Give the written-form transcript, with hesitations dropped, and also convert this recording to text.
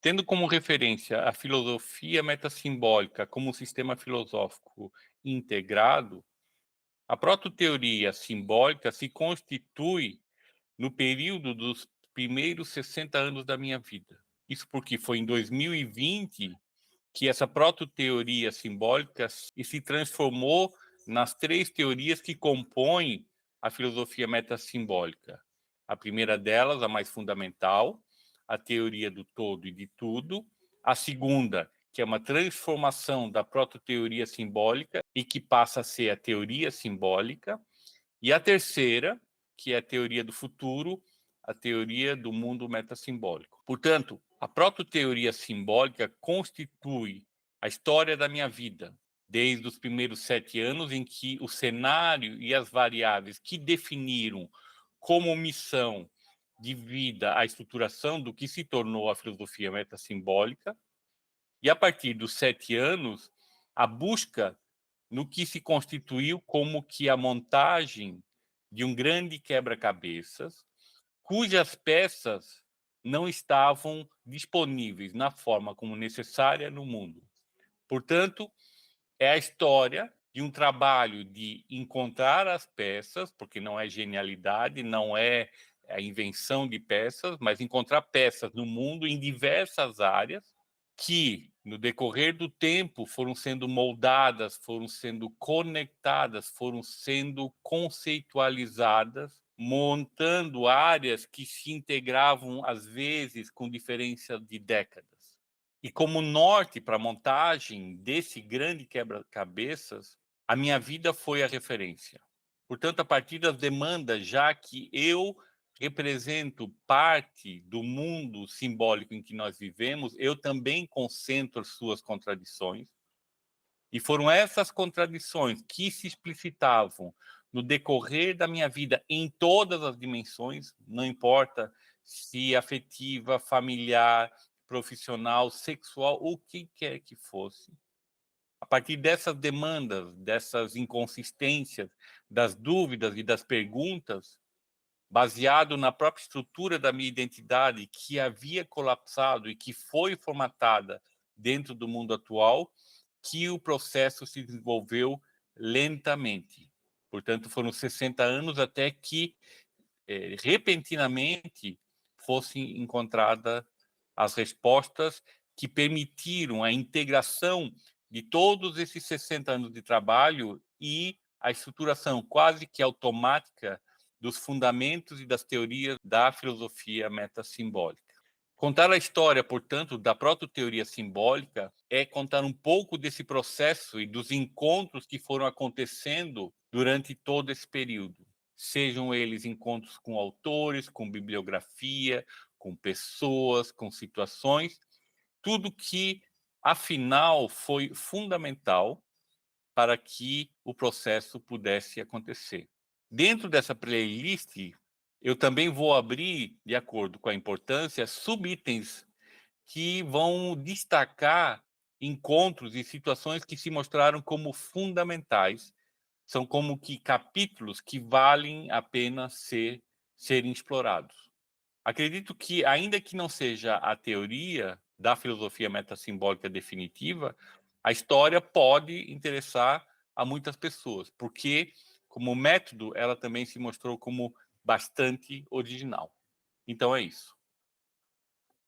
Tendo como referência a filosofia metassimbólica como um sistema filosófico integrado, a prototeoria simbólica se constitui no período dos primeiros 60 anos da minha vida. Isso porque foi em 2020 que essa prototeoria simbólica se transformou nas três teorias que compõem a filosofia metassimbólica. A primeira delas, a mais fundamental, a teoria do todo e de tudo. A segunda, que é uma transformação da prototeoria simbólica e que passa a ser a teoria simbólica. E a terceira, que é a teoria do futuro, a teoria do mundo metassimbólico. Portanto, a prototeoria simbólica constitui a história da minha vida, desde os primeiros 7 anos, em que o cenário e as variáveis que definiram como missão de vida a estruturação do que se tornou a filosofia metassimbólica, e a partir dos 7 anos, a busca no que se constituiu como que a montagem de um grande quebra-cabeças, cujas peças não estavam disponíveis na forma como necessária no mundo. Portanto, é a história de um trabalho de encontrar as peças, porque não é genialidade, não é a invenção de peças, mas encontrar peças no mundo em diversas áreas que, no decorrer do tempo, foram sendo moldadas, foram sendo conectadas, foram sendo conceitualizadas, montando áreas que se integravam, às vezes, com diferença de décadas. E como norte para a montagem desse grande quebra-cabeças, a minha vida foi a referência. Portanto, a partir das demandas, já que eu represento parte do mundo simbólico em que nós vivemos, eu também concentro suas contradições. E foram essas contradições que se explicitavam no decorrer da minha vida em todas as dimensões, não importa se afetiva, familiar, profissional, sexual, o que quer que fosse. A partir dessas demandas, dessas inconsistências, das dúvidas e das perguntas, baseado na própria estrutura da minha identidade que havia colapsado e que foi formatada dentro do mundo atual, que o processo se desenvolveu lentamente. Portanto, foram 60 anos até que, repentinamente, fossem encontradas as respostas que permitiram a integração de todos esses 60 anos de trabalho e a estruturação quase que automática dos fundamentos e das teorias da filosofia metassimbólica. Contar a história, portanto, da prototeoria simbólica é contar um pouco desse processo e dos encontros que foram acontecendo durante todo esse período. Sejam eles encontros com autores, com bibliografia, com pessoas, com situações, tudo que, afinal, foi fundamental para que o processo pudesse acontecer. Dentro dessa playlist, eu também vou abrir, de acordo com a importância, subitens que vão destacar encontros e situações que se mostraram como fundamentais. São como que capítulos que valem a pena serem explorados. Acredito que, ainda que não seja a teoria da filosofia metassimbólica definitiva, a história pode interessar a muitas pessoas, porque, como método, ela também se mostrou como bastante original. Então é isso.